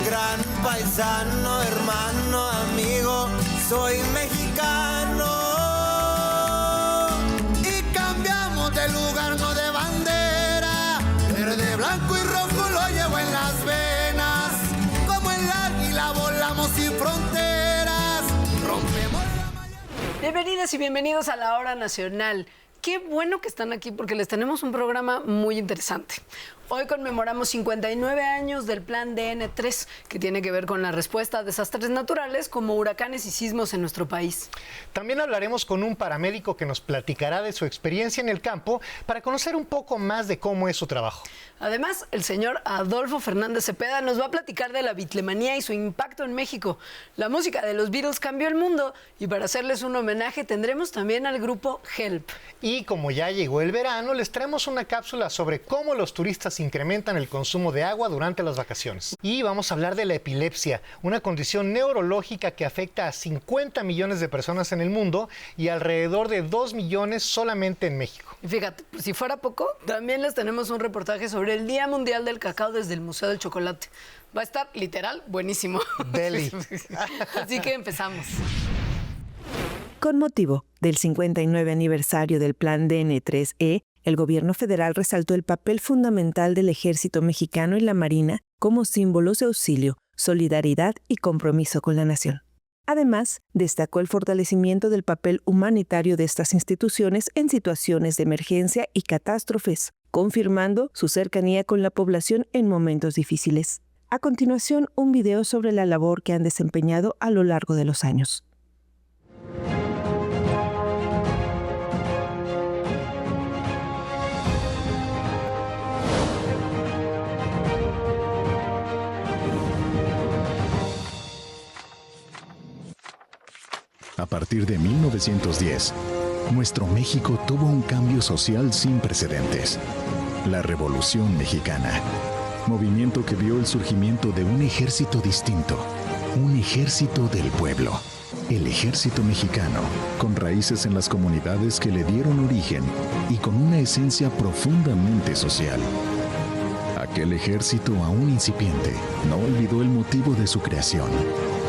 gran paisano, hermano, amigo, soy mexicano. Y cambiamos de lugar, no de bandera, verde, blanco y rojo lo llevo en las venas. Como el águila volamos sin fronteras, rompemos la malla. Bienvenidas y bienvenidos a La Hora Nacional. Qué bueno que están aquí porque les tenemos un programa muy interesante. Hoy conmemoramos 59 años del Plan DN3, que tiene que ver con la respuesta a desastres naturales como huracanes y sismos en nuestro país. También hablaremos con un paramédico que nos platicará de su experiencia en el campo para conocer un poco más de cómo es su trabajo. Además, el señor Adolfo Fernández Cepeda nos va a platicar de la Beatlemanía y su impacto en México. La música de los Beatles cambió el mundo y para hacerles un homenaje tendremos también al grupo Help. Y como ya llegó el verano, les traemos una cápsula sobre cómo los turistas incrementan el consumo de agua durante las vacaciones. Y vamos a hablar de la epilepsia, una condición neurológica que afecta a 50 millones de personas en el mundo y alrededor de 2 millones solamente en México. Y fíjate, si fuera poco, también les tenemos un reportaje sobre el Día Mundial del Cacao desde el Museo del Chocolate. Va a estar, literal, buenísimo. Deli. Así que empezamos. Con motivo del 59 aniversario del Plan DN3E, el gobierno federal resaltó el papel fundamental del Ejército Mexicano y la Marina como símbolos de auxilio, solidaridad y compromiso con la nación. Además, destacó el fortalecimiento del papel humanitario de estas instituciones en situaciones de emergencia y catástrofes, confirmando su cercanía con la población en momentos difíciles. A continuación, un video sobre la labor que han desempeñado a lo largo de los años. A partir de 1910, nuestro México tuvo un cambio social sin precedentes. La Revolución Mexicana. Movimiento que vio el surgimiento de un ejército distinto. Un ejército del pueblo. El ejército mexicano, con raíces en las comunidades que le dieron origen y con una esencia profundamente social. Aquel ejército aún incipiente no olvidó el motivo de su creación,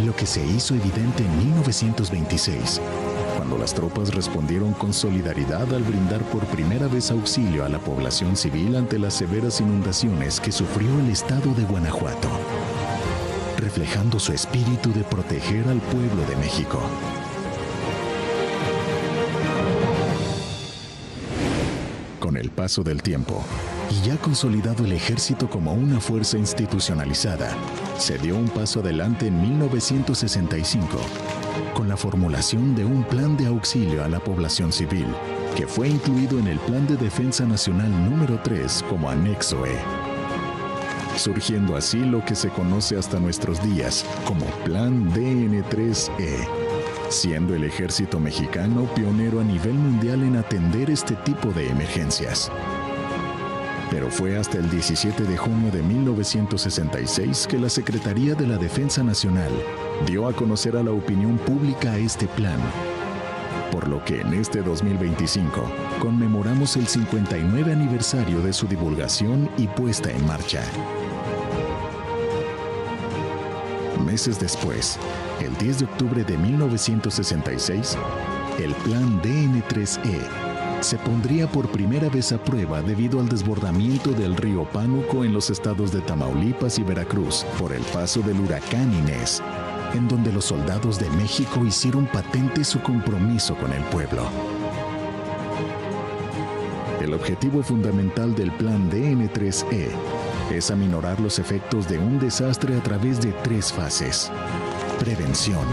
lo que se hizo evidente en 1926, cuando las tropas respondieron con solidaridad al brindar por primera vez auxilio a la población civil ante las severas inundaciones que sufrió el estado de Guanajuato, reflejando su espíritu de proteger al pueblo de México. Con el paso del tiempo, y ya consolidado el ejército como una fuerza institucionalizada, se dio un paso adelante en 1965, con la formulación de un plan de auxilio a la población civil, que fue incluido en el Plan de Defensa Nacional número 3 como anexo E. Surgiendo así lo que se conoce hasta nuestros días como Plan DN3E, siendo el ejército mexicano pionero a nivel mundial en atender este tipo de emergencias. Pero fue hasta el 17 de junio de 1966 que la Secretaría de la Defensa Nacional dio a conocer a la opinión pública este plan, por lo que en este 2025 conmemoramos el 59 aniversario de su divulgación y puesta en marcha. Meses después, el 10 de octubre de 1966, el Plan DN3E se pondría por primera vez a prueba debido al desbordamiento del río Pánuco en los estados de Tamaulipas y Veracruz por el paso del huracán Inés, en donde los soldados de México hicieron patente su compromiso con el pueblo. El objetivo fundamental del Plan DN3E es aminorar los efectos de un desastre a través de 3 fases. Prevención,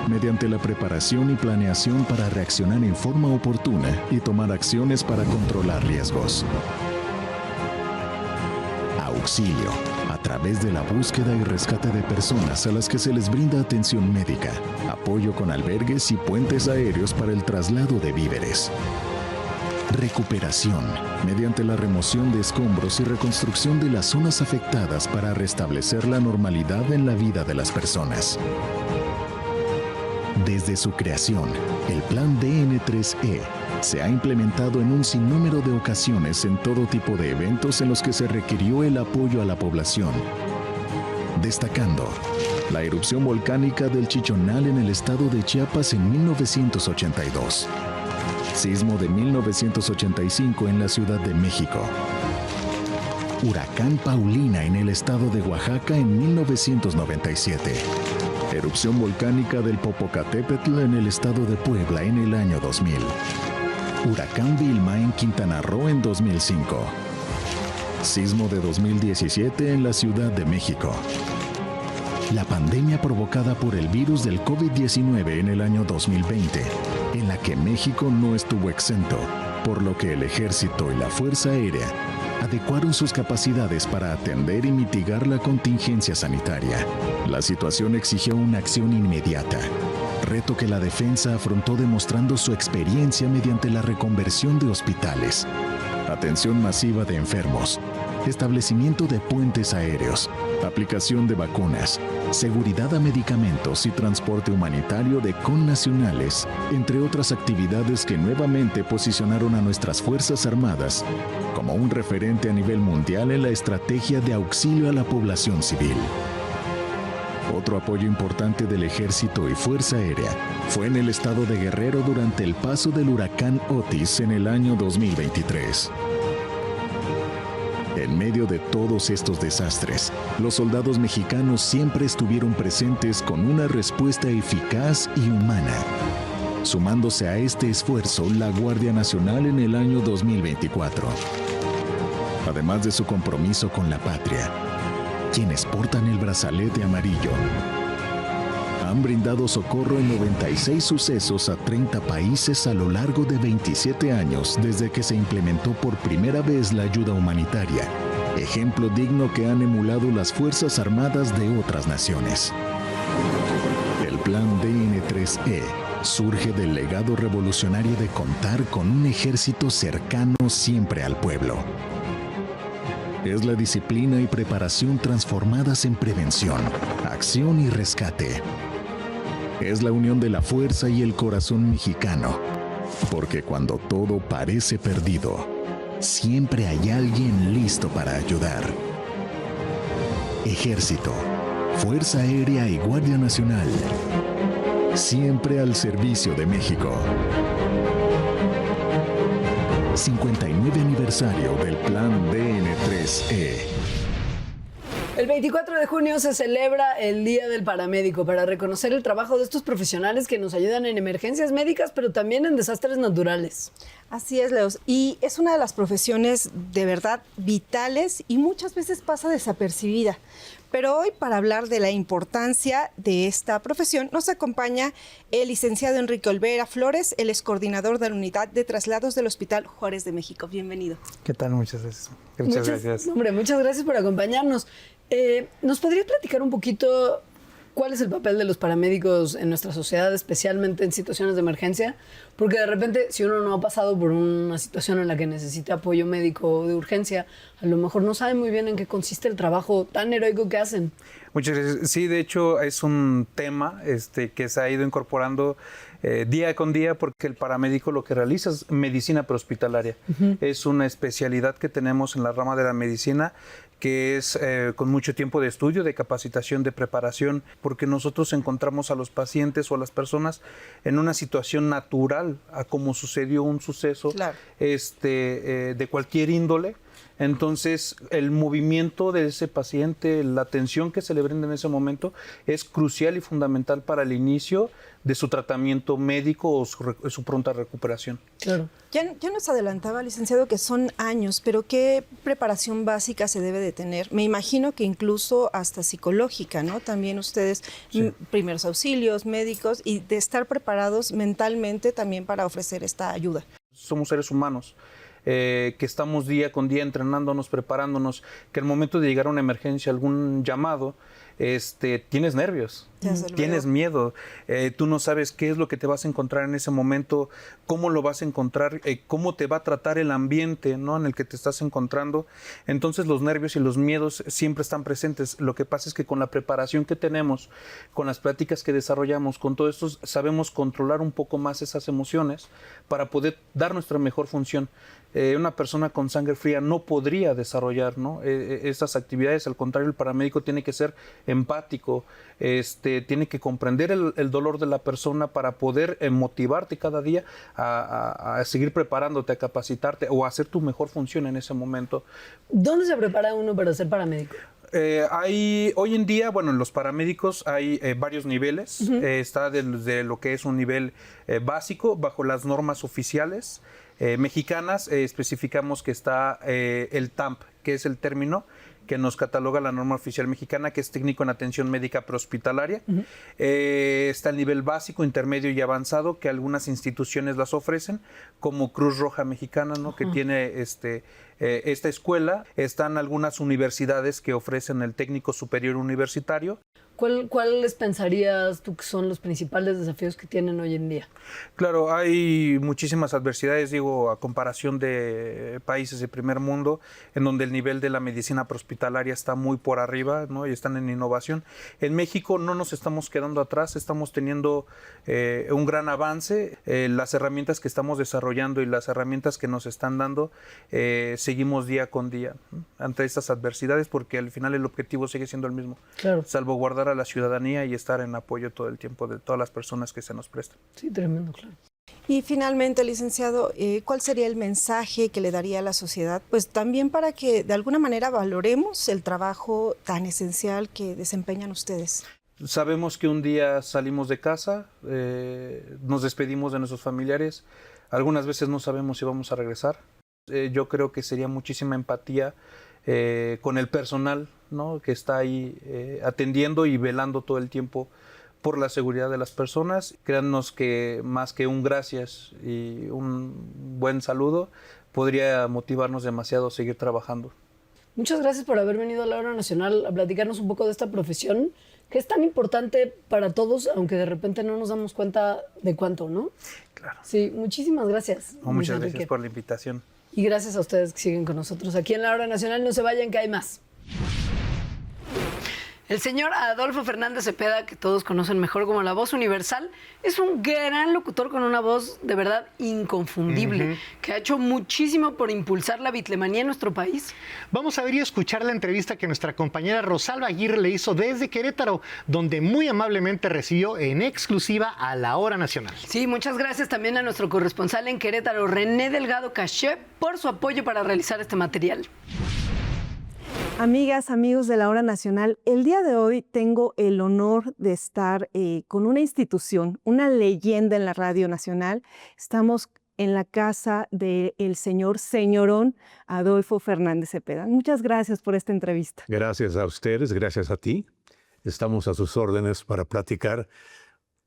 mediante la preparación y planeación para reaccionar en forma oportuna y tomar acciones para controlar riesgos. Auxilio, a través de la búsqueda y rescate de personas a las que se les brinda atención médica, apoyo con albergues y puentes aéreos para el traslado de víveres. Recuperación, mediante la remoción de escombros y reconstrucción de las zonas afectadas para restablecer la normalidad en la vida de las personas. Desde su creación, el Plan DN3E se ha implementado en un sinnúmero de ocasiones en todo tipo de eventos en los que se requirió el apoyo a la población, destacando la erupción volcánica del Chichonal en el estado de Chiapas en 1982, sismo de 1985 en la Ciudad de México, huracán Paulina en el estado de Oaxaca en 1997, erupción volcánica del Popocatépetl en el estado de Puebla en el año 2000, huracán Vilma en Quintana Roo en 2005, sismo de 2017 en la Ciudad de México, la pandemia provocada por el virus del COVID-19 en el año 2020, en la que México no estuvo exento, por lo que el Ejército y la Fuerza Aérea adecuaron sus capacidades para atender y mitigar la contingencia sanitaria. La situación exigió una acción inmediata, reto que la defensa afrontó demostrando su experiencia mediante la reconversión de hospitales, atención masiva de enfermos, establecimiento de puentes aéreos, aplicación de vacunas, seguridad a medicamentos y transporte humanitario de connacionales, entre otras actividades que nuevamente posicionaron a nuestras Fuerzas Armadas como un referente a nivel mundial en la estrategia de auxilio a la población civil. Otro apoyo importante del Ejército y Fuerza Aérea fue en el estado de Guerrero durante el paso del huracán Otis en el año 2023. En medio de todos estos desastres, los soldados mexicanos siempre estuvieron presentes con una respuesta eficaz y humana. Sumándose a este esfuerzo la Guardia Nacional en el año 2024. Además de su compromiso con la patria, quienes portan el brazalete amarillo han brindado socorro en 96 sucesos a 30 países a lo largo de 27 años desde que se implementó por primera vez la ayuda humanitaria, ejemplo digno que han emulado las Fuerzas Armadas de otras naciones. El Plan DN3E surge del legado revolucionario de contar con un ejército cercano siempre al pueblo. Es la disciplina y preparación transformadas en prevención, acción y rescate. Es la unión de la fuerza y el corazón mexicano, porque cuando todo parece perdido, siempre hay alguien listo para ayudar. Ejército, Fuerza Aérea y Guardia Nacional, siempre al servicio de México. 59 aniversario del Plan DN3E. El 24 de junio se celebra el Día del Paramédico para reconocer el trabajo de estos profesionales que nos ayudan en emergencias médicas, pero también en desastres naturales. Así es, Leos. Y es una de las profesiones de verdad vitales y muchas veces pasa desapercibida. Pero hoy, para hablar de la importancia de esta profesión, nos acompaña el licenciado Enrique Olvera Flores, él es coordinador de la Unidad de Traslados del Hospital Juárez de México. Bienvenido. ¿Qué tal? Muchas gracias. Muchas gracias. Hombre, muchas gracias por acompañarnos. ¿Nos podrías platicar un poquito cuál es el papel de los paramédicos en nuestra sociedad, especialmente en situaciones de emergencia? Porque de repente, si uno no ha pasado por una situación en la que necesita apoyo médico de urgencia, a lo mejor no sabe muy bien en qué consiste el trabajo tan heroico que hacen. Muchas gracias. Sí, de hecho, es un tema que se ha ido incorporando día con día, porque el paramédico lo que realiza es medicina prehospitalaria. Es una especialidad que tenemos en la rama de la medicina, que es con mucho tiempo de estudio, de capacitación, de preparación, porque nosotros encontramos a los pacientes o a las personas en una situación natural a como sucedió un suceso, claro, de cualquier índole. Entonces, el movimiento de ese paciente, la atención que se le brinda en ese momento es crucial y fundamental para el inicio de su tratamiento médico o su pronta recuperación. Claro. Ya nos adelantaba, licenciado, que son años, pero ¿qué preparación básica se debe de tener? Me imagino que incluso hasta psicológica, ¿no? También ustedes, sí, primeros auxilios, médicos, y de estar preparados mentalmente también para ofrecer esta ayuda. Somos seres humanos. Que estamos día con día entrenándonos, preparándonos, que al momento de llegar a una emergencia, algún llamado, tienes nervios, tienes miedo, tú no sabes qué es lo que te vas a encontrar en ese momento, cómo lo vas a encontrar, cómo te va a tratar el ambiente, ¿no?, en el que te estás encontrando. Entonces los nervios y los miedos siempre están presentes. Lo que pasa es que con la preparación que tenemos, con las pláticas que desarrollamos, con todo esto, sabemos controlar un poco más esas emociones para poder dar nuestra mejor función. Una persona con sangre fría no podría desarrollar, ¿no?, estas actividades. Al contrario, el paramédico tiene que ser empático, tiene que comprender el dolor de la persona para poder motivarte cada día a seguir preparándote, a capacitarte o a hacer tu mejor función en ese momento. ¿Dónde se prepara uno para ser paramédico? Hoy en día, bueno, en los paramédicos hay varios niveles. Está desde lo que es un nivel básico, bajo las normas oficiales mexicanas. Especificamos que está el TAMP, que es el término que nos cataloga la norma oficial mexicana, que es técnico en atención médica prehospitalaria. Está el nivel básico, intermedio y avanzado, que algunas instituciones las ofrecen, como Cruz Roja Mexicana, ¿no? Que tiene esta escuela. Están algunas universidades que ofrecen el técnico superior universitario. ¿Cuáles pensarías tú que son los principales desafíos que tienen hoy en día? Claro, hay muchísimas adversidades, digo, a comparación de países de primer mundo, en donde el nivel de la medicina prehospitalaria está muy por arriba, ¿no? Y están en innovación. En México no nos estamos quedando atrás, estamos teniendo un gran avance. Las herramientas que estamos desarrollando y las herramientas que nos están dando, seguimos día con día, ¿no? Ante estas adversidades, porque al final el objetivo sigue siendo el mismo. Claro. Salvaguardar a la ciudadanía y estar en apoyo todo el tiempo de todas las personas que se nos prestan. Sí, tremendo, claro. Y finalmente, licenciado, ¿cuál sería el mensaje que le daría a la sociedad? Pues también para que de alguna manera valoremos el trabajo tan esencial que desempeñan ustedes. Sabemos que un día salimos de casa, nos despedimos de nuestros familiares, algunas veces no sabemos si vamos a regresar. Yo creo que sería muchísima empatía con el personal, ¿no? Que está ahí atendiendo y velando todo el tiempo por la seguridad de las personas. Créannos que más que un gracias y un buen saludo, podría motivarnos demasiado a seguir trabajando. Muchas gracias por haber venido a la Hora Nacional a platicarnos un poco de esta profesión, que es tan importante para todos, aunque de repente no nos damos cuenta de cuánto, ¿no? Claro. Sí, muchísimas gracias. Muchas gracias por la invitación. Y gracias a ustedes que siguen con nosotros aquí en la Hora Nacional. No se vayan, que hay más. El señor Adolfo Fernández Cepeda, que todos conocen mejor como la Voz Universal, es un gran locutor con una voz de verdad inconfundible, que ha hecho muchísimo por impulsar la bitlemanía en nuestro país. Vamos a ver y escuchar la entrevista que nuestra compañera Rosalba Aguirre le hizo desde Querétaro, donde muy amablemente recibió en exclusiva a la Hora Nacional. Sí, muchas gracias también a nuestro corresponsal en Querétaro, René Delgado Caché, por su apoyo para realizar este material. Amigas, amigos de la Hora Nacional, el día de hoy tengo el honor de estar con una institución, una leyenda en la Radio Nacional. Estamos en la casa del señorón Adolfo Fernández Cepeda. Muchas gracias por esta entrevista. Gracias a ustedes, gracias a ti. Estamos a sus órdenes para platicar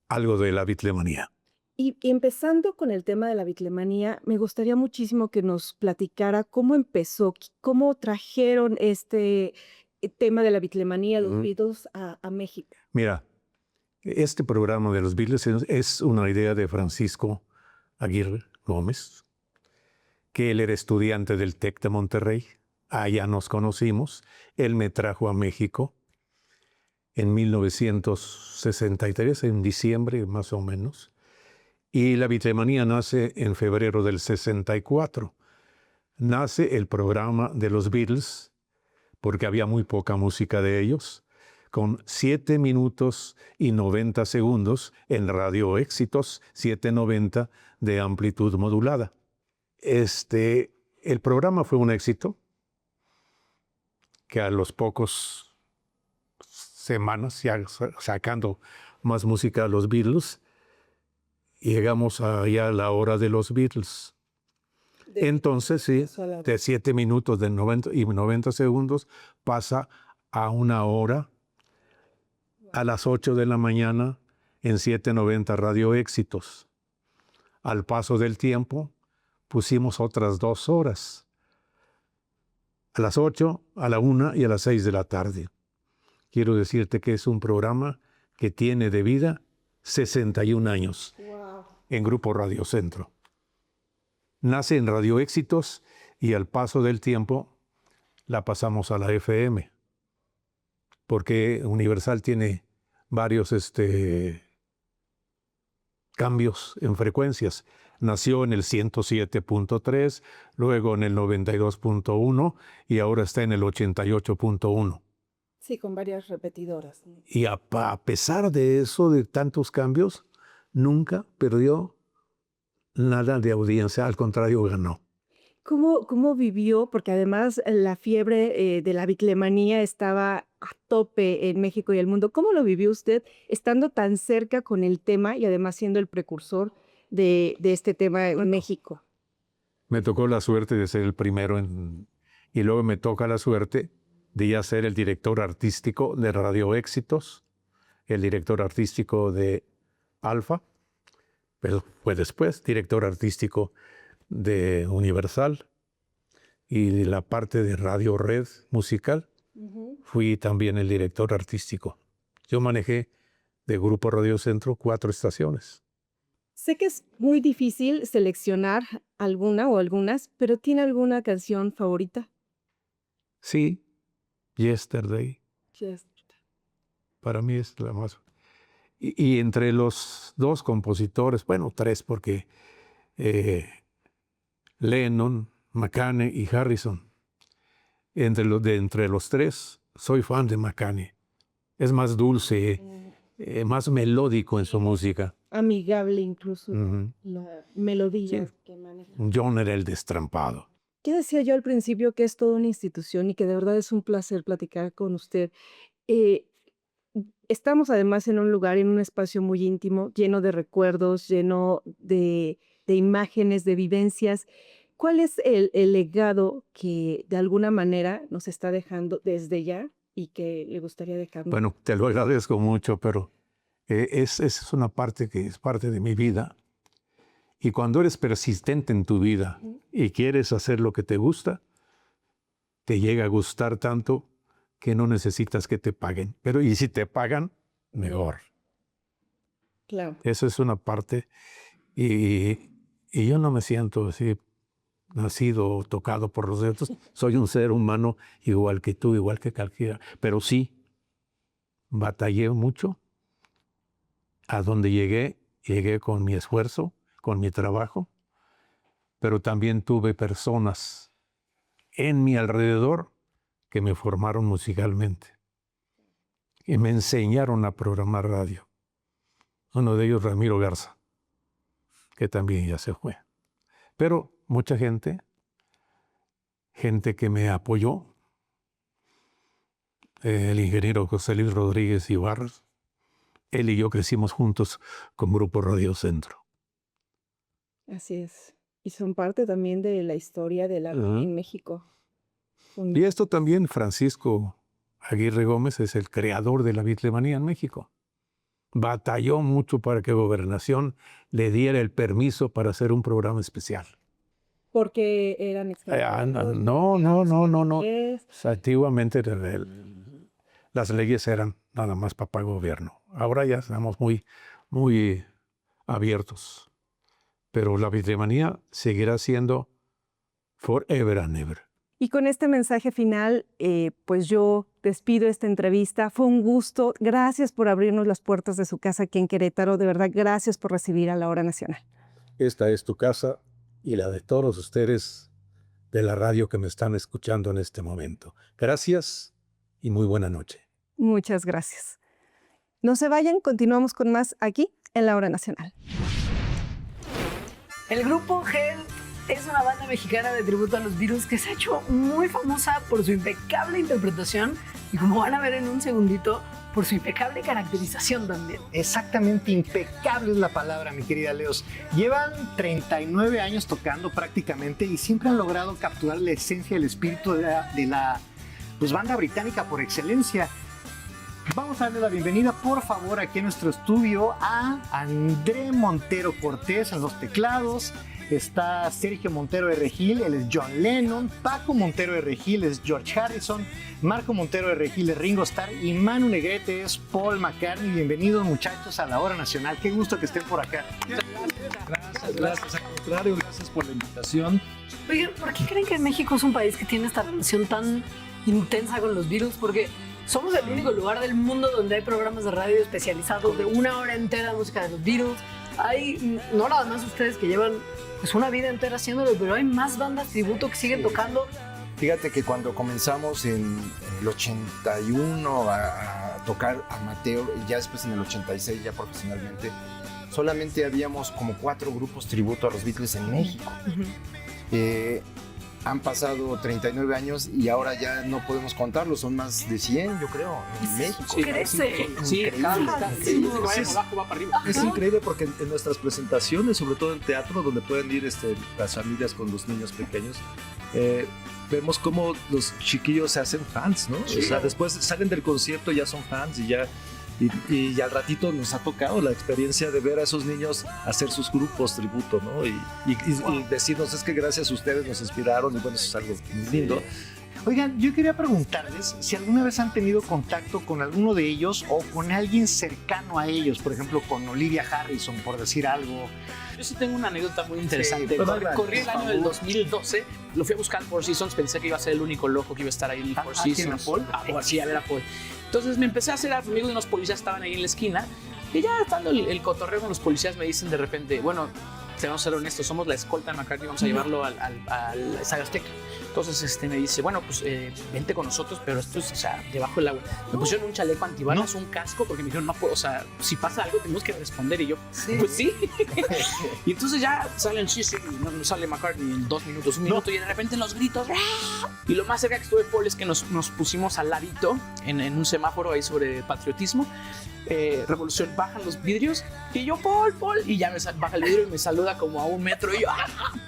algo de la bitlemanía. Y empezando con el tema de la bitlemanía, me gustaría muchísimo que nos platicara cómo empezó, cómo trajeron este tema de la bitlemanía, los Beatles, a México. Mira, este programa de los Beatles es una idea de Francisco Aguirre Gómez, que él era estudiante del TEC de Monterrey. Allá nos conocimos. Él me trajo a México en 1963, en diciembre más o menos. Y la bitlemanía nace en febrero del 64. Nace el programa de los Beatles, porque había muy poca música de ellos, con 7 minutos y 90 segundos en Radio Éxitos, 790 de amplitud modulada. El programa fue un éxito, que a los pocos semanas, ya sacando más música a los Beatles, llegamos allá a la hora de los Beatles. Entonces, sí, de 7 minutos de 90 segundos pasa a 1 hora, a las 8 de la mañana en 790 Radio Éxitos. Al paso del tiempo pusimos otras 2 horas, a las 8, a la 1 y a las 6 de la tarde. Quiero decirte que es un programa que tiene de vida 61 años. En Grupo Radio Centro. Nace en Radio Éxitos y al paso del tiempo la pasamos a la FM, porque Universal tiene varios cambios en frecuencias. Nació en el 107.3, luego en el 92.1 y ahora está en el 88.1. Sí, con varias repetidoras. Y a pesar de eso, de tantos cambios, nunca perdió nada de audiencia, al contrario, ganó. ¿Cómo vivió? Porque además la fiebre de la bitlemanía estaba a tope en México y el mundo. ¿Cómo lo vivió usted estando tan cerca con el tema y además siendo el precursor de este tema en México? Me tocó la suerte de ser el primero y luego me toca la suerte de ya ser el director artístico de Radio Éxitos, el director artístico de Alfa, pero fue después director artístico de Universal y de la parte de Radio Red Musical. Fui también el director artístico. Yo manejé de Grupo Radio Centro 4 estaciones. Sé que es muy difícil seleccionar alguna o algunas, pero ¿tiene alguna canción favorita? Sí, Yesterday. Para mí es la más... Y entre los dos compositores, bueno, tres, porque Lennon, McCartney y Harrison. Entre los tres, soy fan de McCartney. Es más dulce, más melódico en su música. Amigable incluso, la melodía que maneja. John era el destrampado. ¿Qué decía yo al principio? Que es toda una institución y que de verdad es un placer platicar con usted. Estamos además en un lugar, en un espacio muy íntimo, lleno de recuerdos, lleno de imágenes, de vivencias. ¿Cuál es el legado que de alguna manera nos está dejando desde ya y que le gustaría dejarnos? Bueno, te lo agradezco mucho, pero es una parte que es parte de mi vida. Y cuando eres persistente en tu vida y quieres hacer lo que te gusta, te llega a gustar tanto que no necesitas que te paguen. Pero y si te pagan, mejor. Claro. Eso es una parte. Y yo no me siento así nacido o tocado por los dedos. Soy un ser humano igual que tú, igual que cualquiera. Pero sí, batallé mucho. A donde llegué con mi esfuerzo, con mi trabajo. Pero también tuve personas en mi alrededor que me formaron musicalmente y me enseñaron a programar radio. Uno de ellos, Ramiro Garza, que también ya se fue. Pero mucha gente que me apoyó, el ingeniero José Luis Rodríguez Ibarra, él y yo crecimos juntos con Grupo Radio Centro. Así es. Y son parte también de la historia del arte en México. Y esto también, Francisco Aguirre Gómez es el creador de la bitlemanía en México. Batalló mucho para que Gobernación le diera el permiso para hacer un programa especial. Porque eran extranjeros. No. Antiguamente las leyes eran nada más para gobierno. Ahora ya estamos muy abiertos. Pero la bitlemanía seguirá siendo forever and ever. Y con este mensaje final, pues yo despido esta entrevista. Fue un gusto. Gracias por abrirnos las puertas de su casa aquí en Querétaro. De verdad, gracias por recibir a La Hora Nacional. Esta es tu casa y la de todos ustedes de la radio que me están escuchando en este momento. Gracias y muy buena noche. Muchas gracias. No se vayan, continuamos con más aquí en La Hora Nacional. El grupo Hell es una banda mexicana de tributo a los Beatles que se ha hecho muy famosa por su impecable interpretación y, como van a ver en un segundito, por su impecable caracterización también. Exactamente, impecable es la palabra, mi querida Leos. Llevan 39 años tocando prácticamente y siempre han logrado capturar la esencia y el espíritu de la banda británica por excelencia. Vamos a darle la bienvenida, por favor, aquí en nuestro estudio a André Montero Cortés en los teclados. Está Sergio Montero de Regil, él es John Lennon. Paco Montero de Regil es George Harrison. Marco Montero de Regil es Ringo Starr. Y Manu Negrete es Paul McCartney. Bienvenidos, muchachos, a La Hora Nacional. Qué gusto que estén por acá. Gracias. Al contrario, gracias por la invitación. Oigan, ¿por qué creen que México es un país que tiene esta relación tan intensa con los Beatles? Porque somos el único lugar del mundo donde hay programas de radio especializados de 1 hora entera de música de los Beatles. Hay, no nada más ustedes que llevan pues una vida entera haciéndolo, pero hay más bandas tributo que siguen tocando Fíjate que cuando comenzamos en el 81 a tocar amateur y ya después en el 86 ya profesionalmente, solamente habíamos como 4 grupos tributo a los Beatles en México. Han pasado 39 años y ahora ya no podemos contarlos, son más de 100, yo creo, en México. Crece. Sí, abajo, va para arriba. Es increíble porque en nuestras presentaciones, sobre todo en teatro, donde pueden ir las familias con los niños pequeños, vemos cómo los chiquillos se hacen fans, ¿no? Sí. O sea, después salen del concierto, ya son fans y al ratito nos ha tocado la experiencia de ver a esos niños hacer sus grupos tributo, ¿no? Y decirnos, es que gracias a ustedes nos inspiraron y bueno, eso es algo muy lindo. Oigan, yo quería preguntarles si alguna vez han tenido contacto con alguno de ellos o con alguien cercano a ellos, por ejemplo, con Olivia Harrison, por decir algo. Yo sí tengo una anécdota muy interesante. Corrí el año del 2012, lo fui a buscar al Four Seasons, pensé que iba a ser el único loco que iba a estar ahí en el Four Seasons. Sí, a ver a Paul. Entonces me empecé a hacer amigo de unos policías que estaban ahí en la esquina y ya estando el cotorreo con los policías me dicen de repente, bueno, te vamos a ser honestos, somos la escolta de McCartney, vamos a llevarlo al Estadio Azteca. Entonces me dice, bueno, pues vente con nosotros, pero esto es, o sea, debajo del agua. Me pusieron un chaleco antibalas, un casco, porque me dijeron, no puedo, o sea, si pasa algo tenemos que responder. Y yo, pues sí. Y entonces ya salen, sí, no sale McCartney en 2 minutos, 1 minuto, y de repente los gritos. Y lo más cerca que estuve, Paul, es que nos pusimos al ladito en un semáforo ahí sobre patriotismo. Revolución, bajan los vidrios y yo, Paul, y ya baja el vidrio y me saluda como a 1 metro y yo,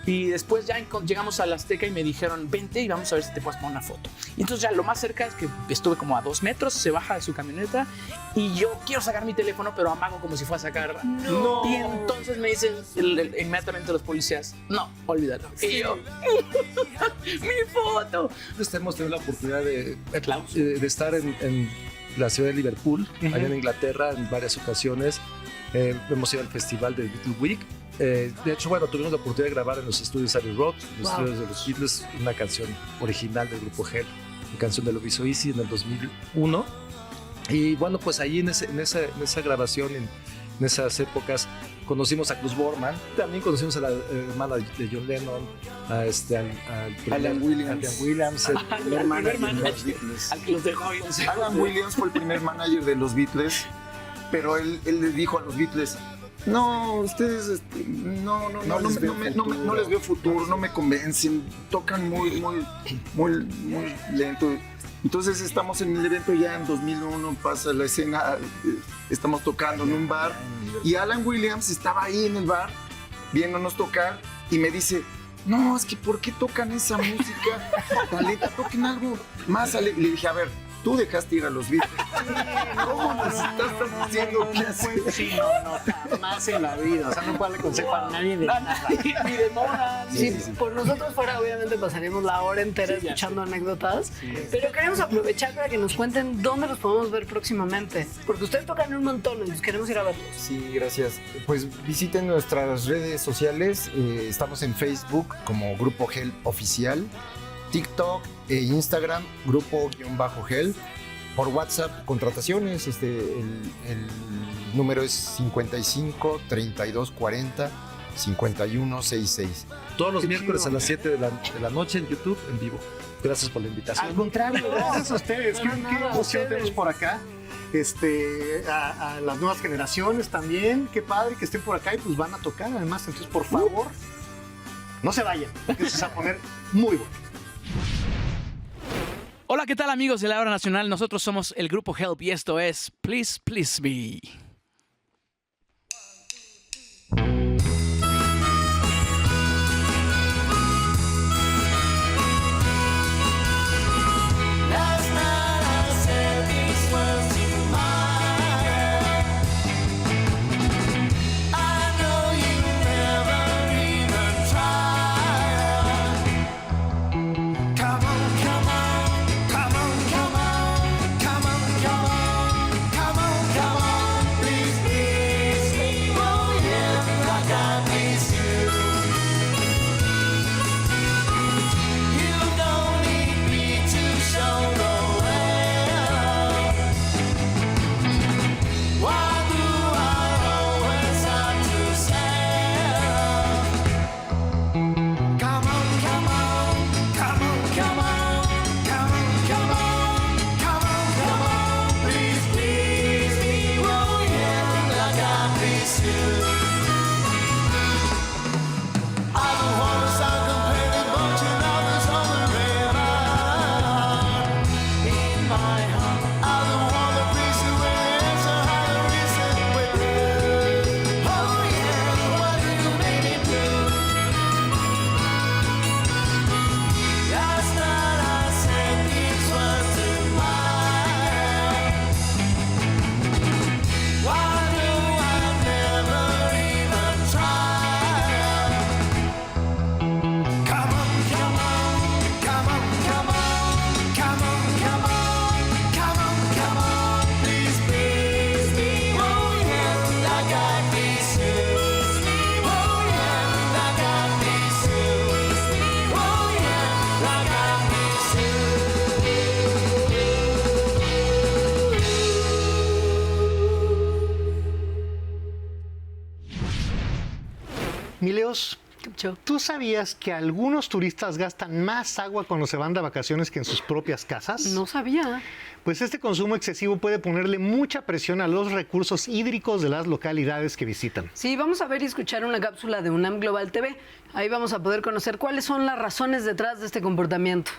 y después ya llegamos a la Azteca y me dijeron, vente y vamos a ver si te puedes tomar una foto. Y entonces ya lo más cerca es que estuve como a 2 metros, se baja de su camioneta y yo quiero sacar mi teléfono, pero amago como si fuera a sacar. No. Y entonces me dicen inmediatamente los policías, no, olvídalo. Y yo, mi foto. Hemos tenido la oportunidad de estar en la ciudad de Liverpool, allá en Inglaterra, en varias ocasiones. Hemos ido al festival de Beatle Week. De hecho, bueno, tuvimos la oportunidad de grabar en los estudios Abbey Road, los estudios de los Beatles, una canción original del grupo Hell, una canción de Love Is So Easy en el 2001. Y bueno, pues ahí en esa grabación, en esas épocas, conocimos a Cruz Borman, también conocimos a la hermana de John Lennon, a Alan Williams, el primer manager de los Beatles. Al que los dejó. Alan Williams fue el primer manager de los Beatles, pero él le dijo a los Beatles, no, ustedes no les veo futuro, no me convencen, tocan muy lento. Entonces estamos en el evento ya en 2001, pasa la escena, estamos tocando en un bar y Alan Williams estaba ahí en el bar viéndonos tocar y me dice, no, es que ¿por qué tocan esa música tan lenta? Toquen algo más alegre. Le dije, a ver, tú dejaste ir a los Beatles. ¿Cómo nos estás diciendo que hacer? Sí, no, más en la vida. O sea, no puedo darle consejo a nadie de nada. Ni de moda. Sí, por nosotros fuera, obviamente pasaríamos la hora entera escuchando anécdotas, pero queremos aprovechar para que nos cuenten dónde los podemos ver próximamente, porque ustedes tocan un montón y nos queremos ir a verlos. Sí, gracias. Pues visiten nuestras redes sociales. Estamos en Facebook como Grupo Hell Oficial, TikTok e Instagram, Grupo-Hell. Por WhatsApp, contrataciones, el número es 55 32 40 51 66. Todos los miércoles a las 7 de la noche en YouTube, en vivo. Gracias por la invitación. Al contrario, gracias a ustedes. Qué emoción tenemos por acá. A las nuevas generaciones también. Qué padre que estén por acá y pues van a tocar además. Entonces, por favor, no se vayan, porque eso se va a poner muy bueno. Hola, ¿qué tal, amigos de la Hora Nacional? Nosotros somos el Grupo Help y esto es Please Please Me. Mileos, ¿tú sabías que algunos turistas gastan más agua cuando se van de vacaciones que en sus propias casas? No sabía. Pues este consumo excesivo puede ponerle mucha presión a los recursos hídricos de las localidades que visitan. Sí, vamos a ver y escuchar una cápsula de UNAM Global TV. Ahí vamos a poder conocer cuáles son las razones detrás de este comportamiento.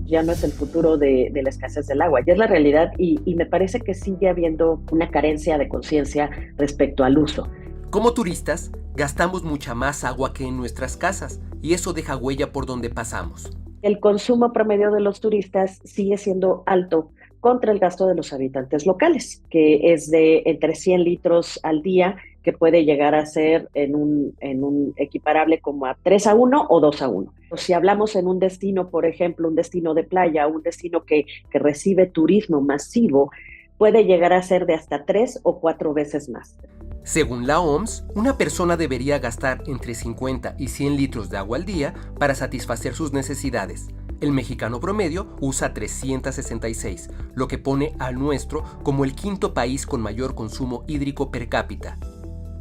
Ya no es el futuro de la escasez del agua, ya es la realidad y me parece que sigue habiendo una carencia de conciencia respecto al uso. Como turistas, gastamos mucha más agua que en nuestras casas y eso deja huella por donde pasamos. El consumo promedio de los turistas sigue siendo alto contra el gasto de los habitantes locales, que es de entre 100 litros al día, que puede llegar a ser en un equiparable como a 3-1 o 2-1. Si hablamos en un destino, por ejemplo, un destino de playa, un destino que recibe turismo masivo, puede llegar a ser de hasta 3 o 4 veces más. Según la OMS, una persona debería gastar entre 50 y 100 litros de agua al día para satisfacer sus necesidades. El mexicano promedio usa 366, lo que pone al nuestro como el quinto país con mayor consumo hídrico per cápita.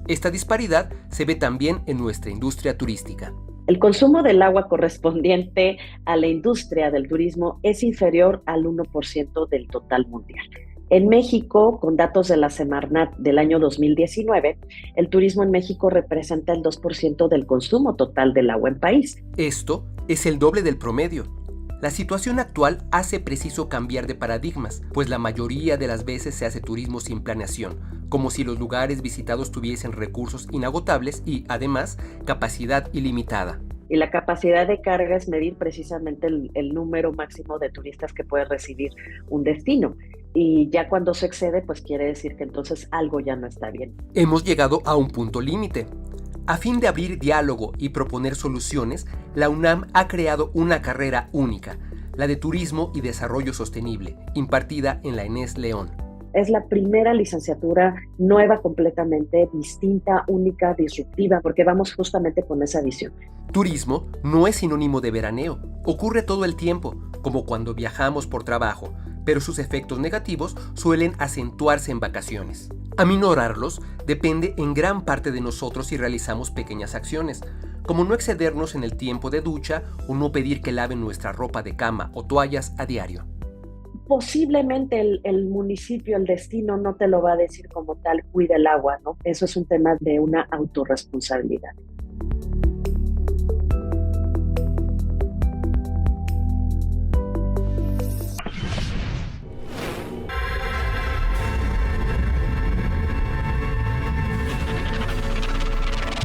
Esta disparidad se ve también en nuestra industria turística. El consumo del agua correspondiente a la industria del turismo es inferior al 1% del total mundial. En México, con datos de la Semarnat del año 2019, el turismo en México representa el 2% del consumo total del agua en país. Esto es el doble del promedio. La situación actual hace preciso cambiar de paradigmas, pues la mayoría de las veces se hace turismo sin planeación, como si los lugares visitados tuviesen recursos inagotables y, además, capacidad ilimitada. Y la capacidad de carga es medir precisamente el número máximo de turistas que puede recibir un destino. Y ya cuando se excede, pues quiere decir que entonces algo ya no está bien. Hemos llegado a un punto límite. A fin de abrir diálogo y proponer soluciones, la UNAM ha creado una carrera única, la de Turismo y Desarrollo Sostenible, impartida en la ENES León. Es la primera licenciatura nueva, completamente distinta, única, disruptiva, porque vamos justamente con esa visión. Turismo no es sinónimo de veraneo, ocurre todo el tiempo, como cuando viajamos por trabajo, pero sus efectos negativos suelen acentuarse en vacaciones. Aminorarlos depende en gran parte de nosotros si realizamos pequeñas acciones, como no excedernos en el tiempo de ducha o no pedir que laven nuestra ropa de cama o toallas a diario. Posiblemente el municipio, el destino no te lo va a decir como tal, cuida el agua, ¿no? Eso es un tema de una autorresponsabilidad.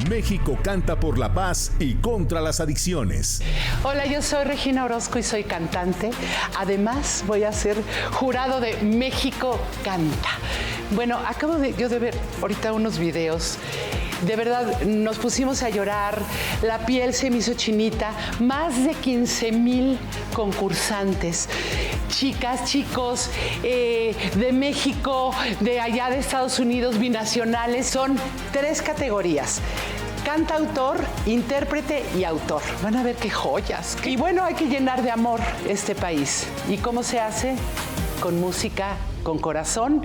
México canta por la paz y contra las adicciones. Hola, yo soy Regina Orozco y soy cantante. Además, voy a ser jurado de México Canta. Bueno, acabo de ver ahorita unos videos. De verdad, nos pusimos a llorar, la piel se me hizo chinita, más de 15,000 concursantes, chicas, chicos, de México, de allá de Estados Unidos, binacionales, son 3 categorías. Cantautor, intérprete y autor. Van a ver qué joyas. Y bueno, hay que llenar de amor este país. ¿Y cómo se hace? Con música, con corazón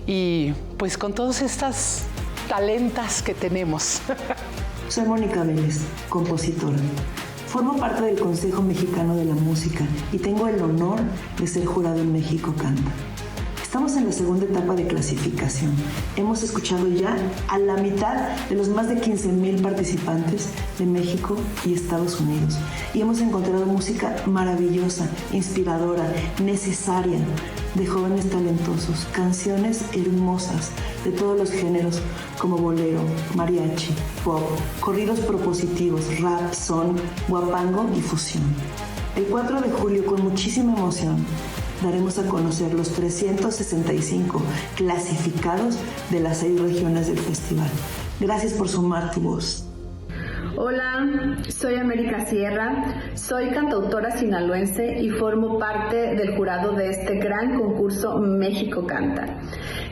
y pues con todas estas talentas que tenemos. Soy Mónica Vélez, compositora. Formo parte del Consejo Mexicano de la Música y tengo el honor de ser jurado en México Canta. Estamos en la segunda etapa de clasificación. Hemos escuchado ya a la mitad de los más de 15,000 participantes de México y Estados Unidos. Y hemos encontrado música maravillosa, inspiradora, necesaria, de jóvenes talentosos, canciones hermosas de todos los géneros como bolero, mariachi, pop, corridos propositivos, rap, son, guapango y fusión. El 4 de julio, con muchísima emoción, daremos a conocer los 365 clasificados de las 6 regiones del festival. Gracias por sumar tu voz. Hola, soy América Sierra, soy cantautora sinaloense y formo parte del jurado de este gran concurso México Canta.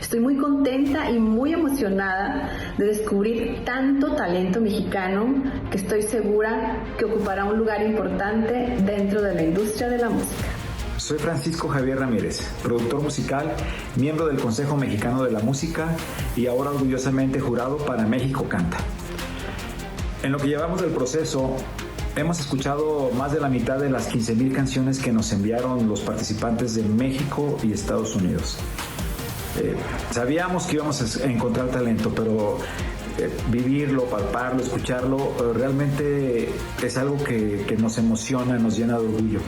Estoy muy contenta y muy emocionada de descubrir tanto talento mexicano que estoy segura que ocupará un lugar importante dentro de la industria de la música. soy Francisco Javier Ramírez, productor musical, miembro del Consejo Mexicano de la Música y ahora orgullosamente jurado para México Canta. En lo que llevamos del proceso, hemos escuchado más de la mitad de las 15,000 canciones que nos enviaron los participantes de México y Estados Unidos. Sabíamos que íbamos a encontrar talento, pero vivirlo, palparlo, escucharlo, realmente es algo que nos emociona, nos llena de orgullo.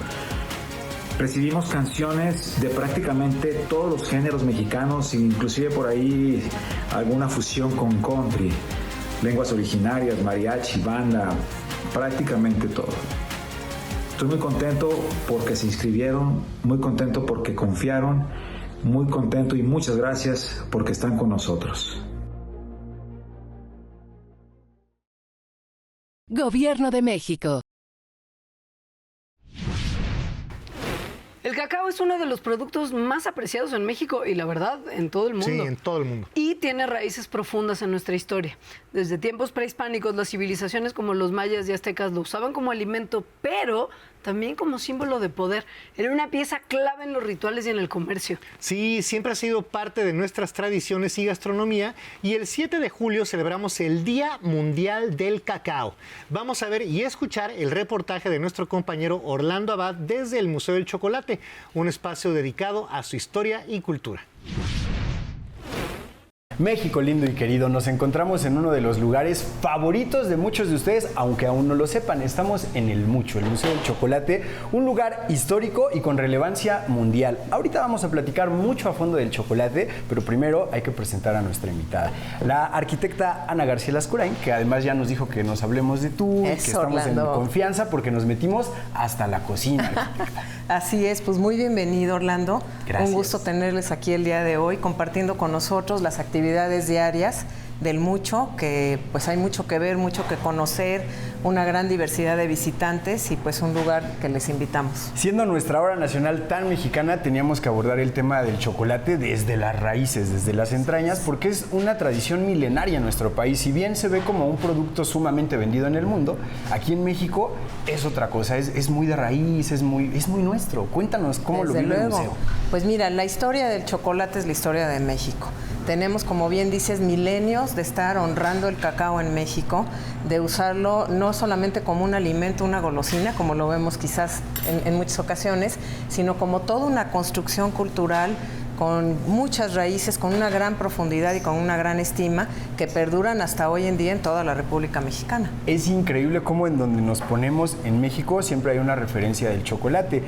Recibimos canciones de prácticamente todos los géneros mexicanos, inclusive por ahí alguna fusión con country, lenguas originarias, mariachi, banda, prácticamente todo. Estoy muy contento porque se inscribieron, muy contento porque confiaron, muy contento y muchas gracias porque están con nosotros. Gobierno de México. El cacao es uno de los productos más apreciados en México y la verdad en todo el mundo. Sí, en todo el mundo. Y tiene raíces profundas en nuestra historia. Desde tiempos prehispánicos, las civilizaciones como los mayas y aztecas lo usaban como alimento, pero también como símbolo de poder. Era una pieza clave en los rituales y en el comercio. Sí, siempre ha sido parte de nuestras tradiciones y gastronomía. Y el 7 de julio celebramos el Día Mundial del Cacao. Vamos a ver y escuchar el reportaje de nuestro compañero Orlando Abad desde el Museo del Chocolate, un espacio dedicado a su historia y cultura. México lindo y querido, nos encontramos en uno de los lugares favoritos de muchos de ustedes, aunque aún no lo sepan. Estamos en el Museo del Chocolate, un lugar histórico y con relevancia mundial. Ahorita vamos a platicar mucho a fondo del chocolate, pero primero hay que presentar a nuestra invitada, la arquitecta Ana García Lascurain, que además ya nos dijo que nos hablemos de tú, que estamos Orlando. En confianza porque nos metimos hasta la cocina. Así es, pues muy bienvenido, Orlando. Gracias. Un gusto tenerles aquí el día de hoy, compartiendo con nosotros las actividades diarias del Mucho, que pues hay mucho que ver, mucho que conocer, una gran diversidad de visitantes y pues un lugar que les invitamos. Siendo nuestra hora nacional tan mexicana, teníamos que abordar el tema del chocolate desde las raíces, desde las entrañas, porque es una tradición milenaria en nuestro país. Si bien se ve como un producto sumamente vendido en el mundo, aquí en México es otra cosa, es muy de raíz, es muy nuestro. Cuéntanos cómo Desde lo vive el luego. museo. Pues mira, la historia del chocolate es la historia de México. Tenemos, como bien dices, milenios de estar honrando el cacao en México, de usarlo no solamente como un alimento, una golosina, como lo vemos quizás en muchas ocasiones, sino como toda una construcción cultural con muchas raíces, con una gran profundidad y con una gran estima que perduran hasta hoy en día en toda la República Mexicana. Es increíble cómo en donde nos ponemos en México siempre hay una referencia del chocolate.